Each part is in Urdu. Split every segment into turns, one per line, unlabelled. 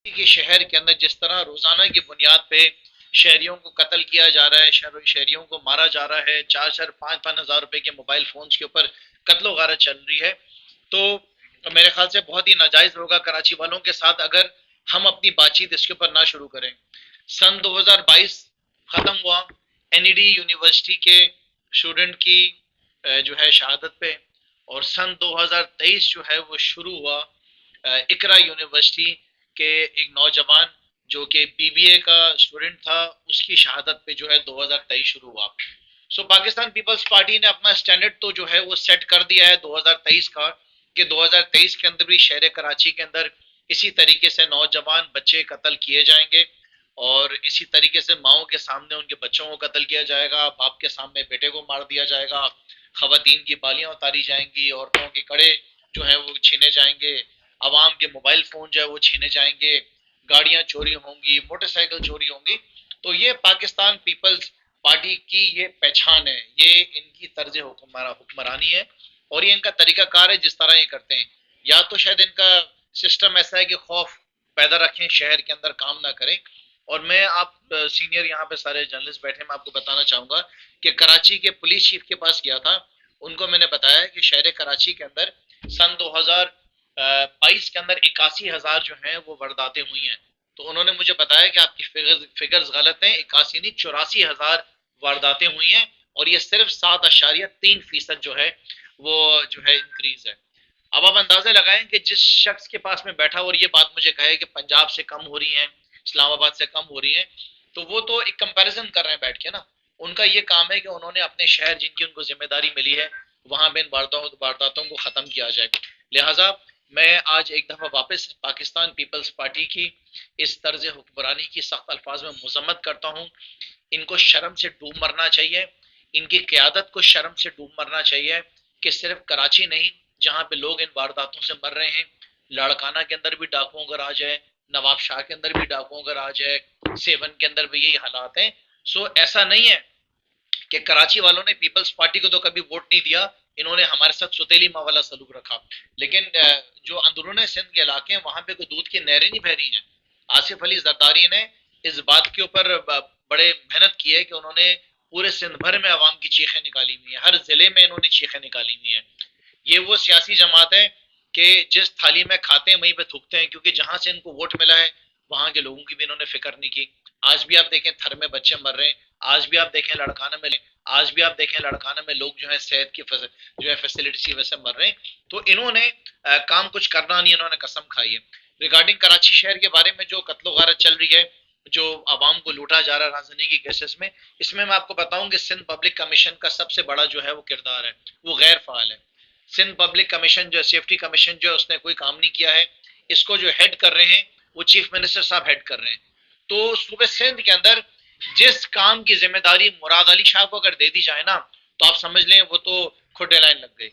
کے شہر کے اندر جس طرح روزانہ کی بنیاد پہ شہریوں کو قتل کیا جا رہا ہے، شہریوں کو مارا جا رہا ہے، 4 4 5 5 ہزار روپے کے موبائل فونز کے اوپر قتل و غارت چل رہی ہے، تو میرے خیال سے بہت ہی ناجائز ہوگا کراچی والوں کے ساتھ اگر ہم اپنی بات چیت اس کے اوپر نہ شروع کریں۔ سن 2022 ختم ہوا این ای ڈی یونیورسٹی کے اسٹوڈنٹ کی جو ہے شہادت پہ، اور سن 2023 جو ہے وہ شروع ہوا اقرا یونیورسٹی کے ایک نوجوان جو کہ بی بی اے کا اسٹوڈنٹ تھا، اس کی شہادت پہ جو ہے 2023 شروع ہوا۔ پاکستان پیپلز پارٹی نے اپنا اسٹینڈرڈ تو جو ہے وہ سیٹ کر دیا ہے 2023 کا، کہ 2023 کے اندر بھی شہر کراچی کے اندر اسی طریقے سے نوجوان بچے قتل کیے جائیں گے، اور اسی طریقے سے ماؤں کے سامنے ان کے بچوں کو قتل کیا جائے گا، باپ کے سامنے بیٹے کو مار دیا جائے گا، خواتین کی بالیاں اتاری جائیں گی، عورتوں کے کڑے جو ہیں وہ چھینے جائیں گے، عوام کے موبائل فون جو ہے وہ چھینے جائیں گے، گاڑیاں چوری ہوں گی، موٹر سائیکل چوری ہوں گی۔ تو یہ پاکستان پیپلز پارٹی کی یہ پہچان ہے، یہ ان کی طرز حکمرانی ہے، اور یہ ان کا طریقہ کار ہے جس طرح یہ کرتے ہیں۔ یا تو شاید ان کا سسٹم ایسا ہے کہ خوف پیدا رکھیں، شہر کے اندر کام نہ کریں۔ اور میں آپ سینئر یہاں پہ سارے جرنلسٹ بیٹھے، میں آپ کو بتانا چاہوں گا کہ کراچی کے پولیس چیف کے پاس گیا تھا، ان کو میں نے بتایا کہ شہر کراچی کے اندر سن 2022 کے اندر 81,000 جو ہیں وہ وارداتیں ہوئی ہیں، تو انہوں نے مجھے بتایا کہ آپ کی فگرز غلط ہیں، 81 نہیں 84,000 وارداتیں ہوئی ہیں، اور یہ صرف 7.3% جو ہے وہ جو ہے انکریز ہے۔ اب آپ اندازہ لگائیں کہ جس شخص کے پاس میں بیٹھا اور یہ بات مجھے کہے کہ پنجاب سے کم ہو رہی ہیں، اسلام آباد سے کم ہو رہی ہیں، تو وہ تو ایک کمپیریزن کر رہے ہیں بیٹھ کے نا۔ ان کا یہ کام ہے کہ انہوں نے اپنے شہر جن کی ان کو ذمہ داری ملی ہے وہاں پہ ان وارداتوں کو ختم کیا جائے۔ لہٰذا میں آج ایک دفعہ واپس پاکستان پیپلز پارٹی کی اس طرز حکمرانی کی سخت الفاظ میں مذمت کرتا ہوں۔ ان کو شرم سے ڈوب مرنا چاہیے، ان کی قیادت کو شرم سے ڈوب مرنا چاہیے کہ صرف کراچی نہیں جہاں پہ لوگ ان وارداتوں سے مر رہے ہیں، لاڑکانہ کے اندر بھی ڈاکوؤں کا راج ہے، نواب شاہ کے اندر بھی ڈاکوؤں کا راج ہے، سیون کے اندر بھی یہی حالات ہیں۔ ایسا نہیں ہے کہ کراچی والوں نے پیپلز پارٹی کو تو کبھی ووٹ نہیں دیا، انہوں نے ہمارے ساتھ ستیلی ماں والا سلوک رکھا، لیکن جو اندرون سندھ کے علاقے ہیں وہاں پہ کوئی دودھ کی نہریں نہیں بہ رہی ہیں۔ آصف علی زرداری نے اس بات کے اوپر بڑے محنت کی ہے کہ انہوں نے پورے سندھ بھر میں عوام کی چیخیں نکالی ہوئی ہیں، ہر ضلع میں انہوں نے چیخیں نکالی ہوئی ہیں۔ یہ وہ سیاسی جماعت ہے کہ جس تھالی میں کھاتے ہیں وہیں پہ تھوکتے ہیں، کیونکہ جہاں سے ان کو ووٹ ملا ہے وہاں کے لوگوں کی بھی انہوں نے فکر نہیں کی۔ آج بھی آپ دیکھیں تھر میں بچے مر رہے ہیں، آج بھی آپ دیکھیں لڑکانہ میں آج بھی آپ دیکھیں لڑکانہ میں لوگ جو ہے صحت کی جو ہے فیسلٹی کی وجہ سے مر رہے ہیں۔ تو انہوں نے کام کچھ کرنا نہیں، انہوں نے قسم کھائی ہے۔ ریگارڈنگ کراچی شہر کے بارے میں جو قتل و غارت چل رہی ہے، جو عوام کو لوٹا جا رہا ہے رازنی کی کیسز میں، اس میں آپ کو بتاؤں کہ سندھ پبلک کمیشن کا سب سے بڑا جو ہے وہ کردار ہے، وہ غیر فعال ہے۔ سندھ پبلک کمیشن جو سیفٹی کمیشن جو اس نے کوئی کام نہیں کیا ہے، اس کو جو ہیڈ کر رہے ہیں وہ چیف منسٹر صاحب ہیڈ کر رہے ہیں۔ تو صوبہ سندھ کے اندر جس کام کی ذمہ داری مراد علی شاہ کو اگر دے دی جائے نا تو آپ سمجھ لیں وہ تو کھڈے لائن لگ گئی۔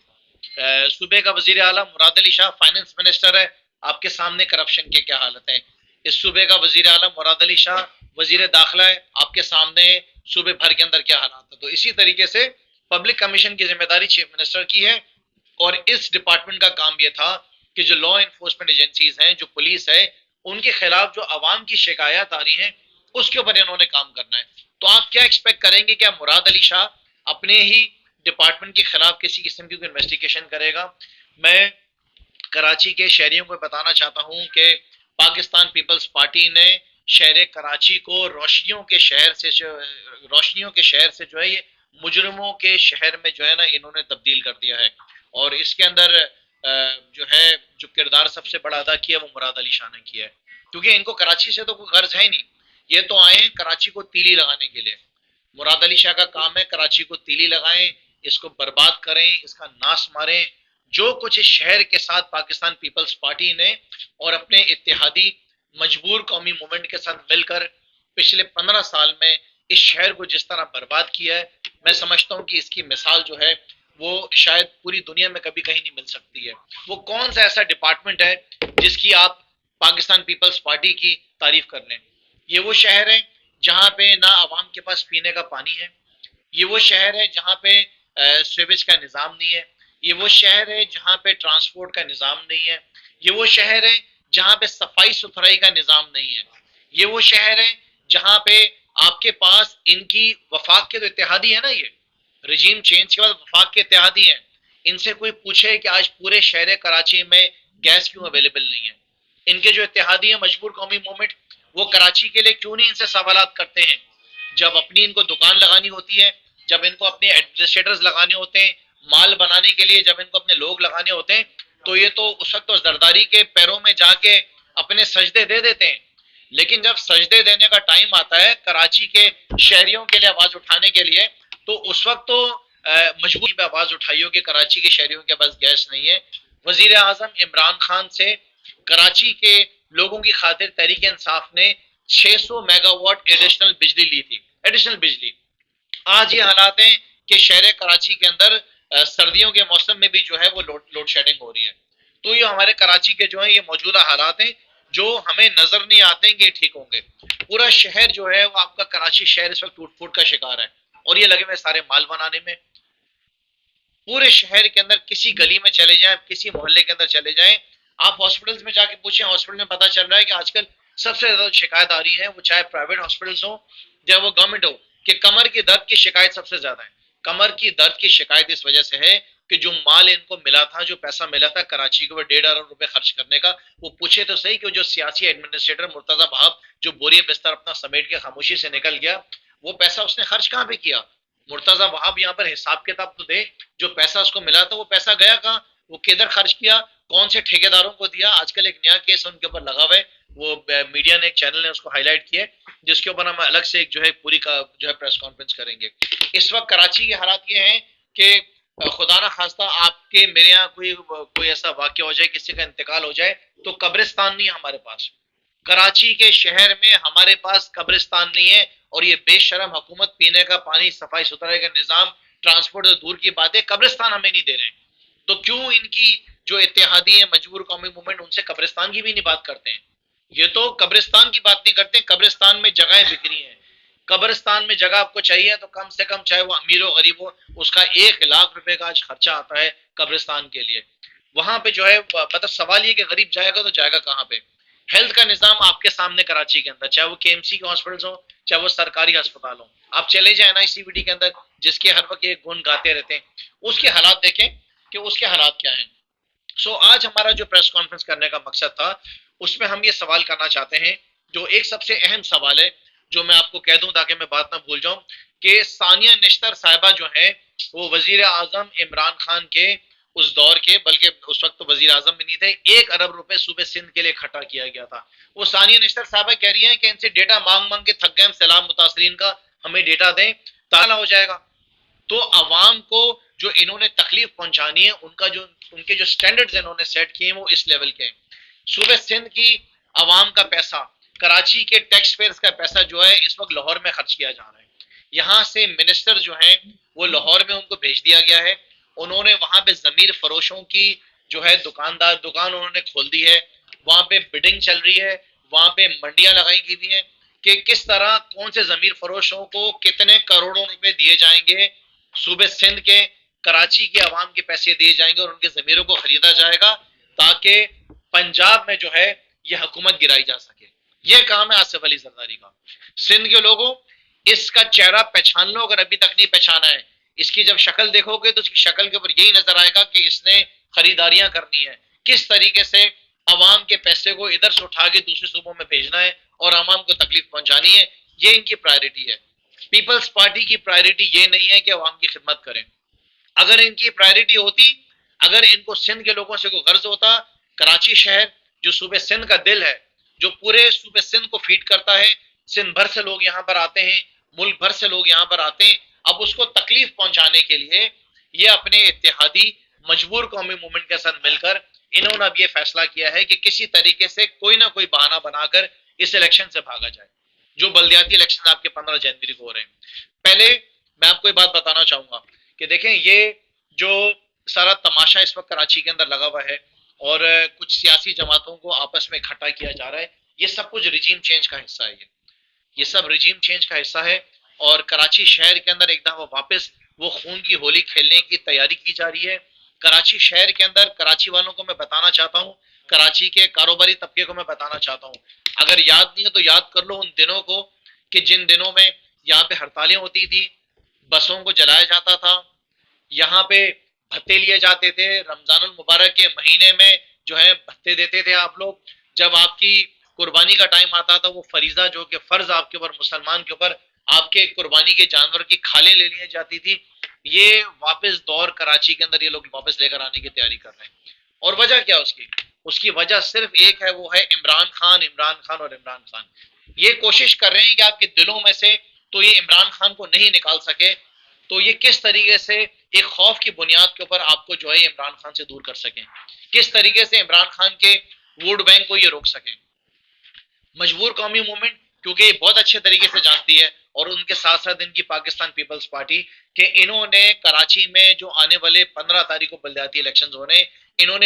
صوبے کا وزیر اعلیٰ مراد علی شاہ فائننس منسٹر ہے، آپ کے سامنے کرپشن کے کیا حالت ہیں۔ اس صوبے کا وزیر اعلیٰ مراد علی شاہ وزیر داخلہ ہے، آپ کے سامنے صوبے بھر کے اندر کیا حالات ہیں۔ تو اسی طریقے سے پبلک کمیشن کی ذمہ داری چیف منسٹر کی ہے، اور اس ڈپارٹمنٹ کا کام یہ تھا کہ جو لا انفورسمنٹ ایجنسیز ہیں، جو پولیس ہے، ان کے خلاف جو عوام کی شکایات آ رہی ہیں اس کے اوپر انہوں نے کام کرنا ہے۔ تو آپ کیا ایکسپیکٹ کریں گے؟ کیا مراد علی شاہ اپنے ہی ڈپارٹمنٹ کے خلاف کسی قسم کی کوئی انویسٹیگیشن کرے گا؟ میں کراچی کے شہریوں کو بتانا چاہتا ہوں کہ پاکستان پیپلز پارٹی نے شہر کراچی کو روشنیوں کے شہر سے جو ہے یہ مجرموں کے شہر میں جو ہے نا انہوں نے تبدیل کر دیا ہے، اور اس کے اندر جو ہے جو کردار سب سے بڑا ادا کیا وہ مراد علی شاہ نے کیا ہے، کیونکہ ان کو کراچی سے تو کوئی غرض ہے ہی نہیں، یہ تو آئے ہیں کراچی کو تیلی لگانے کے لیے۔ مراد علی شاہ کا کام ہے کراچی کو تیلی لگائیں، اس کو برباد کریں، اس کا ناس ماریں۔ جو کچھ اس شہر کے ساتھ پاکستان پیپلز پارٹی نے اور اپنے اتحادی مجبور قومی موومنٹ کے ساتھ مل کر پچھلے 15 سال میں اس شہر کو جس طرح برباد کیا ہے، میں سمجھتا ہوں کہ اس کی مثال جو ہے وہ شاید پوری دنیا میں کبھی کہیں نہیں مل سکتی ہے۔ وہ کون سا ایسا ڈپارٹمنٹ ہے جس کی آپ پاکستان پیپلز پارٹی کی تعریف کر لیں؟ یہ وہ شہر ہے جہاں پہ نہ عوام کے پاس پینے کا پانی ہے، یہ وہ شہر ہے جہاں پہ سیویج کا نظام نہیں ہے، یہ وہ شہر ہے جہاں پہ ٹرانسپورٹ کا نظام نہیں ہے، یہ وہ شہر ہے جہاں پہ صفائی ستھرائی کا نظام نہیں ہے. یہ وہ شہر ہے جہاں پہ آپ کے پاس ان کی وفاق کے تو اتحادی ہے نا، یہ رجیم چینج کے بعد وفاق کے اتحادی ہیں، ان سے کوئی پوچھے کہ آج پورے شہر کراچی میں گیس کیوں اویلیبل نہیں ہے، ان کے جو اتحادی ہیں مجبور قومی موومنٹ، وہ کراچی کے لیے کیوں نہیں ان سے سوالات کرتے ہیں؟ جب اپنی ان کو دکان لگانی ہوتی ہے، جب ان کو اپنے ایڈمنسٹریٹرز لگانے ہوتے ہیں، مال بنانے کے لیے جب ان کو اپنے لوگ لگانے ہوتے ہیں، تو یہ تو اس وقت تو زرداری کے پیروں میں جا کے اپنے سجدے دے دیتے ہیں. لیکن جب سجدے دینے کا ٹائم آتا ہے کراچی کے شہریوں کے لیے آواز اٹھانے کے لیے، تو اس وقت تو مجبوری میں آواز اٹھائی ہو کہ کراچی کے شہریوں کے پاس گیس نہیں ہے. وزیر اعظم عمران خان سے کراچی کے لوگوں کی خاطر تحریک انصاف نے 600 میگا واٹ ایڈیشنل بجلی لی تھی، ایڈیشنل بجلی. آج یہ حالات ہیں کہ شہر کراچی کے اندر سردیوں کے موسم میں بھی جو ہے وہ لوڈ شیڈنگ ہو رہی ہے. تو یہ ہمارے کراچی کے جو ہیں یہ موجودہ حالات ہیں جو ہمیں نظر نہیں آتے کہ ٹھیک ہوں گے. پورا شہر جو ہے وہ آپ کا کراچی شہر اس وقت ٹوٹ پھوٹ کا شکار ہے، اور یہ لگے ہوئے سارے مال بنانے میں. پورے شہر کے اندر کسی گلی میں چلے جائیں، کسی محلے کے اندر چلے جائیں، آپ ہاسپٹلز میں جا کے پوچھیں، ہاسپٹل میں پتہ چل رہا ہے کہ آج کل سب سے زیادہ شکایت آ رہی ہے، وہ چاہے پرائیویٹ ہاسپٹلز ہوں یا وہ گورنمنٹ ہو، کہ کمر کی درد کی شکایت سب سے زیادہ ہے. کمر کی درد کی شکایت اس وجہ سے ہے کہ جو مال ان کو ملا تھا، جو پیسہ ملا تھا کراچی کے اوپر 1.5 ارب روپے خرچ کرنے کا، وہ پوچھے تو صحیح کہ جو سیاسی ایڈمنسٹریٹر مرتضی بہاب جو بوریے بستر اپنا سمیٹ کے خاموشی سے نکل گیا، وہ پیسہ اس نے خرچ کہاں پہ کیا؟ مرتضی وہاب یہاں پر حساب کتاب تو دے، جو پیسہ اس کو ملا تھا وہ پیسہ گیا کہاں، وہ کدھر خرچ کیا، کون سے ٹھیکیداروں کو دیا؟ آج کل ایک نیا کیس ان کے اوپر لگا ہوا ہے، وہ میڈیا نے ایک چینل نے اس کو ہائی لائٹ کیا ہے، جس کے اوپر ہم الگ سے ایک جو ہے پوری کا جو ہے پریس کانفرنس کریں گے. اس وقت کراچی کے حالات یہ ہیں کہ خدا نہ خواستہ آپ کے میرے یہاں کوئی ایسا واقعہ ہو جائے، کسی کا انتقال ہو جائے، تو قبرستان نہیں ہے ہمارے پاس. کراچی کے شہر میں ہمارے پاس قبرستان نہیں ہے، اور یہ بے شرم حکومت پینے کا پانی، صفائی ستھرائی کا نظام، ٹرانسپورٹ تو دور کی بات ہے، قبرستان ہمیں نہیں دے رہے ہیں. تو کیوں ان کی جو اتحادی ہیں مجبور قومی موومنٹ ان سے قبرستان کی بھی نہیں بات کرتے ہیں؟ یہ تو قبرستان کی بات نہیں کرتے، قبرستان میں جگہیں بکری ہیں. قبرستان میں جگہ آپ کو چاہیے تو کم سے کم چاہے وہ امیر ہو غریب ہو، اس کا 1 لاکھ روپے کا آج خرچہ آتا ہے قبرستان کے لیے. وہاں پہ جو ہے مطلب سوال یہ کہ غریب جائے گا تو جائے گا کہاں پہ؟ ہیلتھ کا نظام آپ کے سامنے کراچی کے اندر، چاہے وہ کے ایم سی کے ہاسپٹلس ہوں، چاہے وہ سرکاری ہسپتال ہوں. آپ چلے جائیں این آئی سی وی ڈی کے اندر، جس کے ہر وقت یہ گن گاتے رہتے ہیں، اس کے حالات دیکھیں کہ اس کے حالات کیا ہیں. آج ہمارا جو پریس کانفرنس کرنے کا مقصد تھا، اس میں ہم یہ سوال کرنا چاہتے ہیں، جو ایک سب سے اہم سوال ہے، جو میں آپ کو کہہ دوں تاکہ میں بات نہ بھول جاؤں، کہ ثانیہ نشتر صاحبہ جو ہیں وہ وزیر اعظم عمران خان کے اس دور کے، بلکہ اس وقت تو وزیر اعظم بھی نہیں تھے، 1 ارب روپے صوبے سندھ کے لیے اکٹھا کیا گیا تھا. وہ ثانیہ نشتر صاحبہ کہہ رہی ہیں کہ ان سے ڈیٹا مانگ مانگ کے تھک گئے ہم، سیلاب متاثرین کا ہمیں ڈیٹا دیں، تالا ہو جائے گا. تو عوام کو جو انہوں نے تکلیف پہنچانی ہے، ان کے جو سٹینڈرڈز انہوں نے سیٹ کیے ہیں وہ اس لیول کے ہیں. صوبہ سندھ کی عوام کا پیسہ، کراچی کے ٹیکس پیئرز کا پیسہ جو ہے اس وقت لاہور میں خرچ کیا جا رہا ہے. یہاں سے منسٹر جو ہیں وہ لاہور میں ان کو بھیج دیا گیا ہے. انہوں نے وہاں پہ ضمیر فروشوں کی جو ہے دکان انہوں نے کھول دی ہے، وہاں پہ بڈنگ چل رہی ہے، وہاں پہ منڈیاں لگائی گئی ہوئی ہیں کہ کس طرح کون سے ضمیر فروشوں کو کتنے کروڑوں روپے دیے جائیں گے، صوبے سندھ کے کراچی کے عوام کے پیسے دیے جائیں گے اور ان کے ضمیروں کو خریدا جائے گا تاکہ پنجاب میں جو ہے یہ حکومت گرائی جا سکے. یہ کام ہے آصف علی زرداری کا. سندھ کے لوگوں، اس کا چہرہ پہچان لو اگر ابھی تک نہیں پہچانا ہے. اس کی جب شکل دیکھو گے تو اس کی شکل کے اوپر یہی نظر آئے گا کہ اس نے خریداریاں کرنی ہے، کس طریقے سے عوام کے پیسے کو ادھر سے اٹھا کے دوسرے صوبوں میں بھیجنا ہے اور عوام کو تکلیف پہنچانی ہے. یہ ان کی پرائرٹی ہے. پیپلز پارٹی کی پرائرٹی یہ نہیں ہے کہ عوام کی خدمت کریں. اگر ان کی پرائرٹی ہوتی، اگر ان کو سندھ کے لوگوں سے کوئی غرض ہوتا، کراچی شہر جو صوبے سندھ کا دل ہے، جو پورے صوبے سندھ کو فیڈ کرتا ہے، سندھ بھر سے لوگ یہاں پر آتے ہیں، ملک بھر سے لوگ یہاں پر آتے ہیں، اب اس کو تکلیف پہنچانے کے لیے یہ اپنے اتحادی مجبور قومی موومنٹ کے ساتھ مل کر انہوں نے اب یہ فیصلہ کیا ہے کہ کسی طریقے سے کوئی نہ کوئی بہانہ بنا کر اس الیکشن سے بھاگا جائے، جو بلدیاتی الیکشن آپ کے 15 جنوری کو ہو رہے ہیں. پہلے میں آپ کو یہ بات بتانا چاہوں گا کہ دیکھیں یہ جو سارا تماشا اس وقت کراچی کے اندر لگا ہوا ہے اور کچھ سیاسی جماعتوں کو آپس میں اکٹھا کیا جا رہا ہے، یہ سب کچھ رجیم چینج کا حصہ ہے. یہ سب رجیم چینج کا حصہ ہے اور کراچی شہر کے اندر ایک دفعہ واپس وہ خون کی ہولی کھیلنے کی تیاری کی جا رہی ہے. کراچی شہر کے اندر کراچی والوں کو میں بتانا چاہتا ہوں، کراچی کے کاروباری طبقے کو میں بتانا چاہتا ہوں، اگر یاد نہیں ہے تو یاد کر لو ان دنوں کو، کہ جن دنوں میں یہاں پہ ہڑتالیں ہوتی تھی، بسوں کو جلایا جاتا تھا، یہاں پہ بھتے لیے جاتے تھے، رمضان المبارک کے مہینے میں جو ہے بھتے دیتے تھے آپ لوگ، جب آپ کی قربانی کا ٹائم آتا تھا، وہ فریضہ جو کہ فرض آپ کے اوپر مسلمان کے اوپر، آپ کے قربانی کے جانور کی کھالیں لے لی جاتی تھی، یہ واپس دور کراچی کے اندر یہ لوگ واپس لے کر آنے کی تیاری کر رہے ہیں۔ اور وجہ کیا اس کی وجہ صرف ایک ہے، وہ ہے عمران خان، عمران خان اور عمران خان۔ یہ کوشش کر رہے ہیں کہ آپ کے دلوں میں سے تو یہ عمران خان کو نہیں نکال سکے، تو یہ کس طریقے سے ایک خوف کی بنیاد کے اوپر آپ کو جو ہے عمران خان سے دور کر سکیں، کس طریقے سے عمران خان کے ووٹ بینک کو یہ روک سکیں۔ مجبور قومی موومنٹ کیونکہ یہ بہت اچھے طریقے سے جانتی ہے، اور ان کے ساتھ ساتھ ان کی پاکستان پیپلز پارٹی، کہ انہوں نے کراچی میں جو آنے والے 15 تاریخ کو بلدیاتی الیکشنز ہونے، انہوں نے